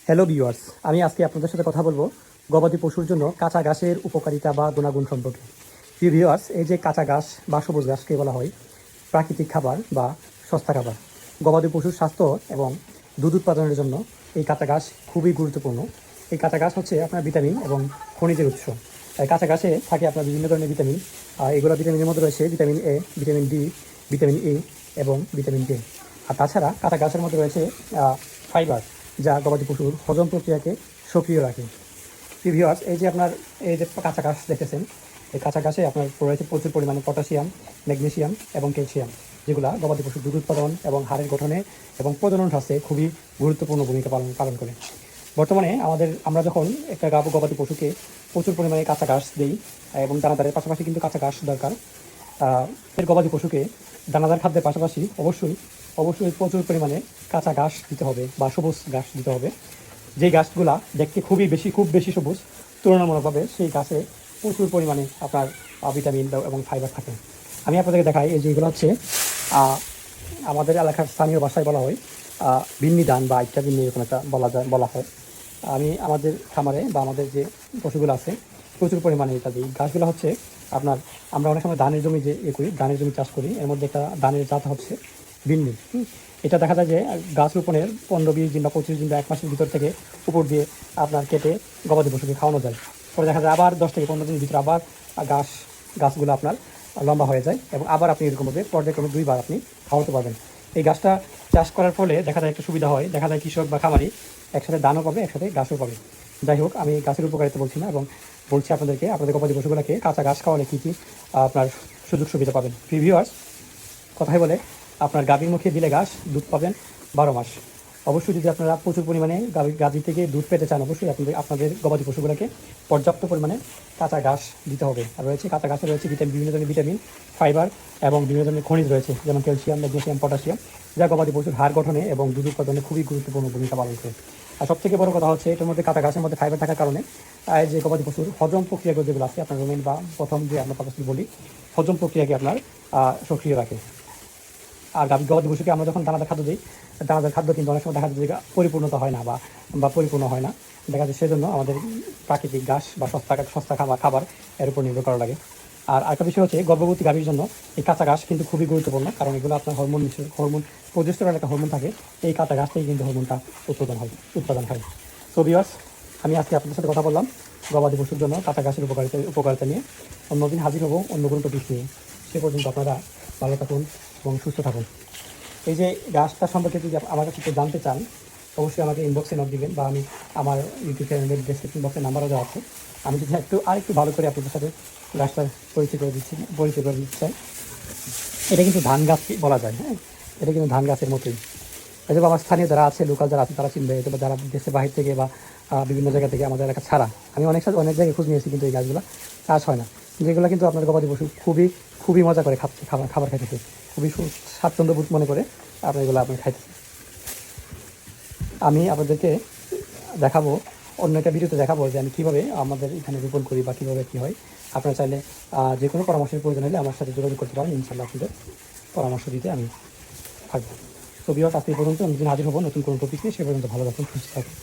Hello viewers, আমি আজকে আপনাদের সাথে কথা বলবো গবাদি পশুর জন্য কাঁচা ঘাসের উপকারিতা বা গুণাগুণ সম্পর্কে। প্রিয় ভিউয়ার্স, এই যে কাঁচা ঘাস বা সবুজ ঘাসকে বলা হয় প্রাকৃতিক খাবার বা সস্তা খাবার। গবাদি পশুর স্বাস্থ্য এবং দুধ উৎপাদনের জন্য এই কাঁচা ঘাস খুবই গুরুত্বপূর্ণ। এই কাঁচা ঘাস হচ্ছে আপনার ভিটামিন এবং খনিজের উৎস। এই কাঁচা ঘাসে থাকে আপনার বিভিন্ন ধরনের ভিটামিন। এগুলো ভিটামিনের মধ্যে রয়েছে vitamin A, vitamin D, vitamin E এবং ভিটামিন কে। আর তাছাড়া কাঁচা ঘাসের মধ্যে রয়েছে ফাইবার, যা গবাদি পশুর হজম প্রক্রিয়াকে সক্রিয় রাখে। ভিউয়ার্স, এই যে আপনার এই যে কাঁচা ঘাস দেখতেছেন, এই কাঁচা ঘাসে আপনার রয়েছে প্রচুর পরিমাণে পটাশিয়াম, ম্যাগনেসিয়াম এবং ক্যালসিয়াম, যেগুলো গবাদি পশুর দুধ উৎপাদন এবং হাড়ের গঠনে এবং প্রজনন স্বাস্থ্যে খুবই গুরুত্বপূর্ণ ভূমিকা পালন করে। বর্তমানে আমরা যখন একটা গবাদি পশুকে প্রচুর পরিমাণে কাঁচা ঘাস দিই এবং দানাদারের পাশাপাশি কিন্তু কাঁচা ঘাস দরকার। এর গবাদি পশুকে দানাদার খাদ্যের পাশাপাশি অবশ্যই প্রচুর পরিমাণে কাঁচা ঘাস দিতে হবে বা সবুজ ঘাস দিতে হবে। যেই গাছগুলা দেখতে খুব বেশি সবুজ, তুলনামূলকভাবে সেই গাছে প্রচুর পরিমাণে আপনার ভিটামিন এবং ফাইবার থাকে। আমি আপনাদেরকে দেখাই, এই যে এগুলো হচ্ছে আমাদের এলাকার স্থানীয় ভাষায় বলা হয় বিন্নি ধান বা ইচ্ছা বিন্নি, এরকম একটা বলা হয়। আমি আমাদের খামারে বা আমাদের যে পশুগুলো আছে প্রচুর পরিমাণে এটা দিই। গাছগুলো হচ্ছে আপনার, আমরা অনেক সময় ধানের জমি যে ধানের জমি চাষ করি, এর মধ্যে একটা ধানের জাত হচ্ছে বিন্নি। এটা দেখা যায় যে গাছ রোপণের 15-20 দিন বা 25 দিন বা 1 মাসের ভিতর থেকে উপর দিয়ে আপনার কেটে গবাদি পশুকে খাওয়ানো যায়। পরে দেখা যায় আবার 10 থেকে 15 দিনের ভিতরে আবার গাছগুলো আপনার লম্বা হয়ে যায় এবং আবার আপনি এরকমভাবে পর্যায়ক্রমে 2বার আপনি খাওয়াতে পারবেন। এই গাছটা চাষ করার ফলে দেখা যায় একটা সুবিধা হয়, দেখা যায় কৃষক বা খামারি একসাথে ধানও পাবে, একসাথে ঘাসও পাবে। যাই হোক, আমি গাছের উপকারিতা বলছি না, এবং বলছি আপনাদেরকে আপনাদের গবাদি পশুগুলোকে কাঁচা ঘাস খাওয়ালে কী কী আপনার সুযোগ সুবিধা পাবেন। ভিউয়ার্স, কথাই বলে আপনার গাভীর মুখে দিলে ঘাস, দুধ পাবেন 12 মাস। অবশ্যই যদি আপনারা প্রচুর পরিমাণে গাভী থেকে দুধ পেতে চান, অবশ্যই আপনাদের গবাদি পশুগুলোকে পর্যাপ্ত পরিমাণে কাঁচা ঘাস দিতে হবে। আর রয়েছে কাঁচা ঘাসে রয়েছে বিভিন্ন ধরনের ভিটামিন, ফাইবার এবং বিভিন্ন ধরনের খনিজ রয়েছে, যেমন ক্যালসিয়াম, ম্যাগনেসিয়াম, পটাশিয়াম, যা গবাদি পশুর হাড় গঠনে এবং দুধ উৎপাদনে খুবই গুরুত্বপূর্ণ ভূমিকা পালন করে। আর সবথেকে বড় কথা হচ্ছে, এটার মধ্যে কাঁচা ঘাসের মধ্যে ফাইবার থাকার কারণে যে গবাদি পশুর হজম প্রক্রিয়াগুলো যেগুলো আছে আপনার রোমেন বা প্রথম যে আমরা পাশাপাশি বলি, হজম প্রক্রিয়াকে আপনার সক্রিয় রাখে। আর গবাদি পশুকে আমরা যখন দানাদার খাদ্য দিই, দানাদার খাদ্য কিন্তু অনেক সময় দেখা যায় যে পরিপূর্ণতা হয় না বা পরিপূর্ণ হয় না, দেখা যায় সেজন্য আমাদের প্রাকৃতিক ঘাস বা সস্তা খাবার এর উপর নির্ভর করা লাগে। আর আরেকটা বিষয় হচ্ছে, গর্ভবতী গাভীর জন্য এই কাঁচা ঘাস কিন্তু খুবই গুরুত্বপূর্ণ, কারণ এগুলো আপনার হরমোন প্রজেস্টেরন একটা হরমোন থাকে, এই কাঁচা ঘাস থেকে কিন্তু হরমোনটা উৎপাদন হয়। সো ভিউয়ার্স, আমি আজকে আপনাদের সাথে কথা বললাম গবাদি পশুর জন্য কাঁচা ঘাসের উপকারিতা নিয়ে। অন্যদিন হাজির হবো অন্য কোনো টপিক নিয়ে। সে পর্যন্ত আপনারা ভালো থাকুন এবং সুস্থ থাকুন। এই যে গাছটা সম্পর্কে যদি আমার কাছে জানতে চান, অবশ্যই আমাকে ইনবক্সে নক দিবেন, বা আমি আমার ইউটিউব চ্যানেলের ডেসক্রিপশন বক্সে নাম্বারও দেওয়া আছে। আমি যদি আরেকটু ভালো করে আপনাদের সাথে গাছটার পরিচয় করে দিতে চাই। এটা কিন্তু ধান গাছ বলা যায়, হ্যাঁ, এটা কিন্তু ধান গাছের মতোই। হয়তো আমার স্থানীয় যারা আছে, লোকাল যারা আছে তারা চিনবে, হয়তো যারা দেশের বাহির থেকে বা বিভিন্ন জায়গা থেকে আমাদের এলাকা ছাড়া, আমি অনেক জায়গায় খোঁজ নিয়েছি, কিন্তু এই গাছগুলো চাষ হয় না। যেগুলো কিন্তু আপনার গবাদি পশু খুবই মজা করে খাচ্ছে, খাবার খাইতেছে, খুবই স্বাচ্ছন্দ্যবোধ মনে করে আপনার এগুলো আপনি খাইতেছে। আমি আপনাদেরকে দেখাবো, অন্য একটা ভিডিওতে দেখাবো যে আমি কীভাবে আমাদের এখানে রোপণ করি বা কীভাবে কী হয়। আপনারা চাইলে যে কোনো পরামর্শের প্রয়োজন হলে আমার সাথে যোগাযোগ করতে পারেন, ইনশাআল্লাহ আপনাদের পরামর্শ দিতে আমি থাকবো। তো ভিউয়ার্স, আজকে এই পর্যন্ত। অন্যদিন হাজির হবো নতুন কোনো টপিক নিয়ে। সে পর্যন্ত ভালো থাকুন, সুস্থ থাকুন।